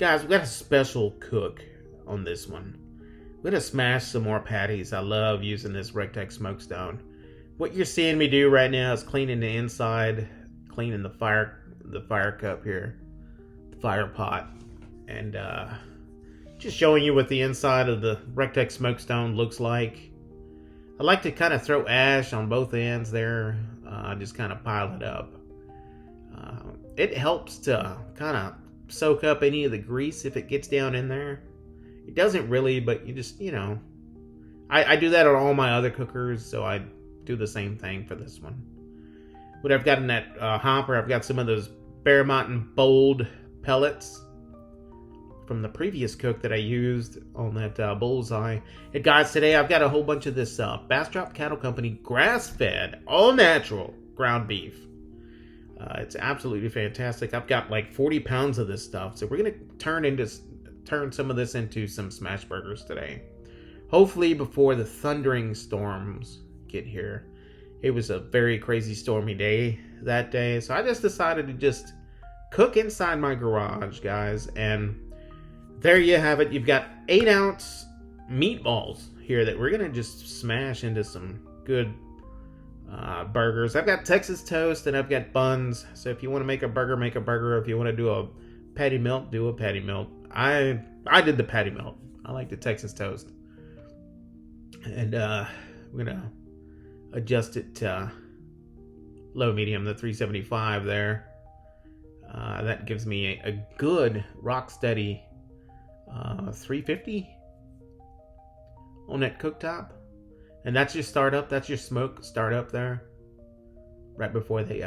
Guys, we got a special cook on this one. We're gonna smash some more patties. I love using this recteq smokestone. What you're seeing me do right now is cleaning the inside, cleaning the fire cup here, the fire pot, and just showing you what the inside of the recteq smokestone looks like. I like to kind of throw ash on both ends there, just kind of pile it up. It helps to kind of soak up any of the grease if it gets down in there. It doesn't really, but you just, I do that on all my other cookers, so I do the same thing for this one. What I've got in that hopper, I've got some of those Bear Mountain Bold Pellets from the previous cook that I used on that bullseye. And guys, today I've got a whole bunch of this Bastrop Cattle Company grass-fed, all-natural ground beef. It's absolutely fantastic. I've got like 40 pounds of this stuff, so we're gonna turn some of this into some smash burgers today. Hopefully before the thundering storms get here. It was a very crazy stormy day that day, so I just decided to just cook inside my garage, guys. And there you have it. You've got 8-ounce meatballs here that we're gonna just smash into some good burgers. I've got Texas toast and I've got buns. So if you want to make a burger, make a burger. If you want to do a patty melt, do a patty melt. I did the patty melt. I like the Texas toast. And we're gonna adjust it to low medium, the 375 there. That gives me a good rock steady 350 on that cooktop. And that's your startup. That's your smoke startup there. Right before they,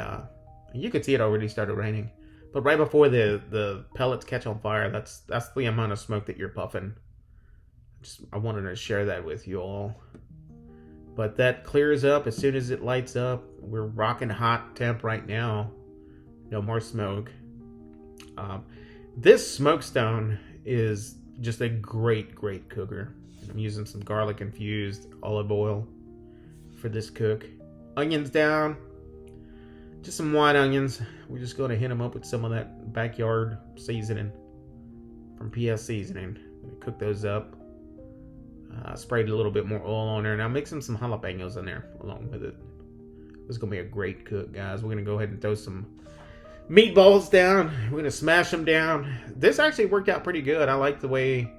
you can see it already started raining. But right before the pellets catch on fire, that's the amount of smoke that you're puffing. I wanted to share that with you all. But that clears up as soon as it lights up. We're rocking hot temp right now. No more smoke. This smokestone is just a great cooker. I'm using some garlic infused olive oil for this cook. Onions down. Just some white onions. We're just going to hit them up with some of that backyard seasoning from PS Seasoning. I'm going to cook those up. Sprayed a little bit more oil on there. Now mix some jalapenos in there along with it. This is going to be a great cook, guys. We're going to go ahead and throw some meatballs down. We're going to smash them down. This actually worked out pretty good. I like the way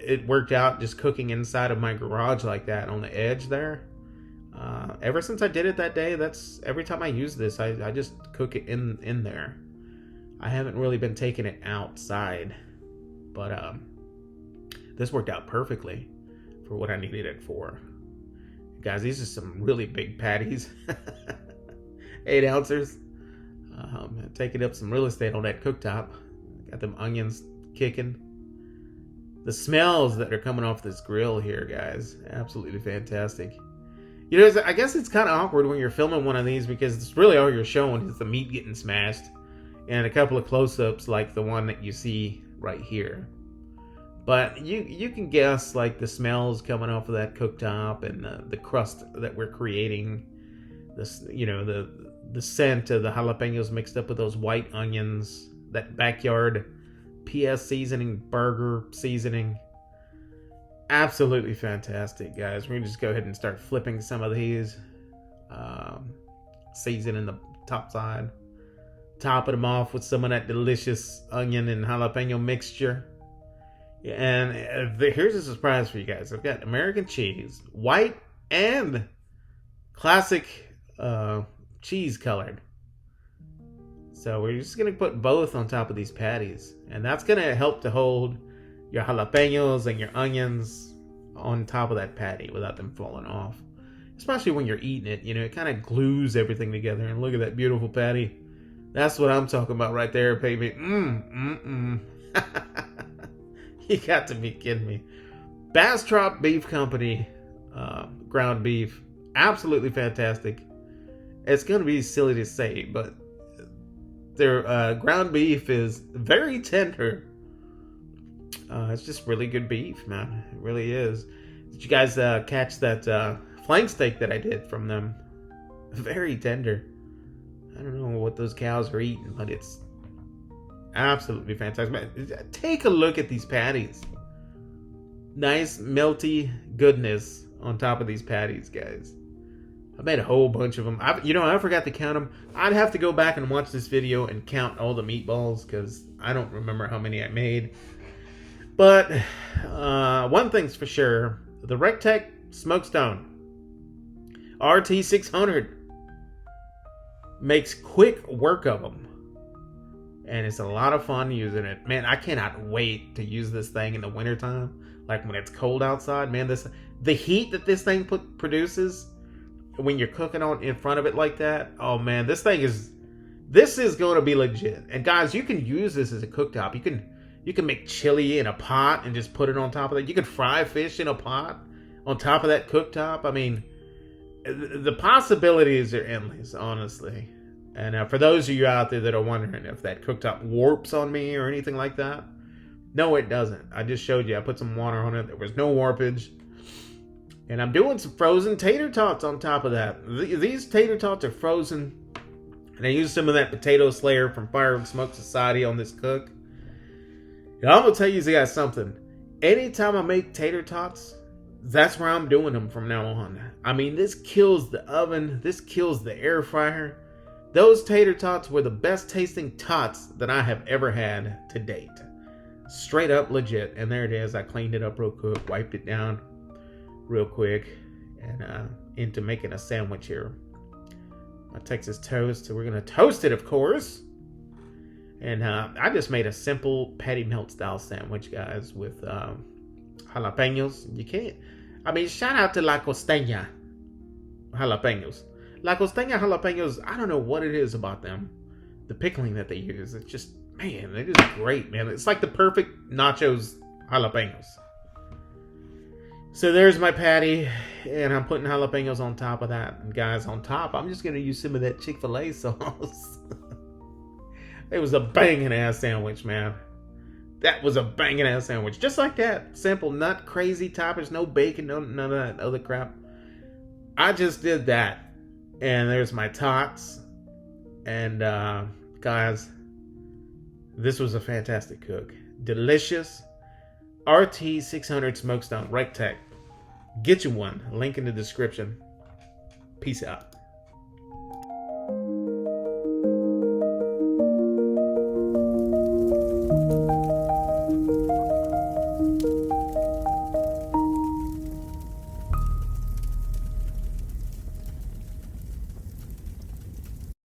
it worked out just cooking inside of my garage like that on the edge there. Ever since I did it that day, that's every time I use this, I just cook it in there. I haven't really been taking it outside, but this worked out perfectly for what I needed it for. Guys, these are some really big patties. 8 ounces. Taking up some real estate on that cooktop. Got them onions kicking. The smells that are coming off this grill here, guys, absolutely fantastic. I guess it's kind of awkward when you're filming one of these because it's really all you're showing is the meat getting smashed and a couple of close-ups like the one that you see right here. But you can guess like the smells coming off of that cooktop and the crust that we're creating. This, the scent of the jalapenos mixed up with those white onions, that backyard PS Seasoning burger seasoning. Absolutely fantastic, guys. We're gonna just go ahead and start flipping some of these, seasoning the top side, topping them off with some of that delicious onion and jalapeno mixture. And here's a surprise for you guys. I've got American cheese, white and classic cheese colored. So we're just going to put both on top of these patties. And that's going to help to hold your jalapenos and your onions on top of that patty without them falling off. Especially when you're eating it, it kind of glues everything together. And look at that beautiful patty. That's what I'm talking about right there, baby. You got to be kidding me. Bastrop Beef Company ground beef. Absolutely fantastic. It's going to be silly to say, but their ground beef is very tender. It's just really good beef, man. It really is. Did you guys catch that flank steak that I did from them? Very tender. I don't know what those cows are eating, but it's Absolutely fantastic. Man, take a look at these patties. Nice melty goodness on top of these patties, guys. I made a whole bunch of them. I forgot to count them. I'd have to go back and watch this video and count all the meatballs because I don't remember how many I made. But one thing's for sure, the recteq smokestone RT600 makes quick work of them. And it's a lot of fun using it. Man, I cannot wait to use this thing in the wintertime. Like when it's cold outside. Man, the heat that this thing produces when you're cooking on in front of it like that. Oh man, this is going to be legit. And guys, you can use this as a cooktop. You can make chili in a pot and just put it on top of that. You can fry fish in a pot on top of that cooktop. I mean, the possibilities are endless, honestly. And for those of you out there that are wondering if that cooktop warps on me or anything like that, no, it doesn't. I just showed you. I put some water on it. There was no warpage. And I'm doing some frozen tater tots on top of that. These tater tots are frozen. And I used some of that potato slayer from Fire and Smoke Society on this cook. And I'm going to tell you guys something. Anytime I make tater tots, that's where I'm doing them from now on. I mean, this kills the oven. This kills the air fryer. Those tater tots were the best tasting tots that I have ever had to date. Straight up legit. And there it is. I cleaned it up real quick, wiped it down real quick, and into making a sandwich here. My Texas toast. So we're going to toast it, of course. And I just made a simple patty melt style sandwich, guys, with jalapenos. You can't. I mean, shout out to La Costeña jalapenos. La Costeña jalapenos, I don't know what it is about them. The pickling that they use, it's just, man, they're just great, man. It's like the perfect nachos jalapenos. So there's my patty, and I'm putting jalapenos on top of that. And guys, on top, I'm just going to use some of that Chick-fil-A sauce. It was a banging ass sandwich, man. That was a banging ass sandwich. Just like that. Simple, not crazy toppings, no bacon, none of that other crap. I just did that. And there's my tots. And guys, this was a fantastic cook. Delicious. RT600 Smokestone recteq. Get you one. Link in the description. Peace out.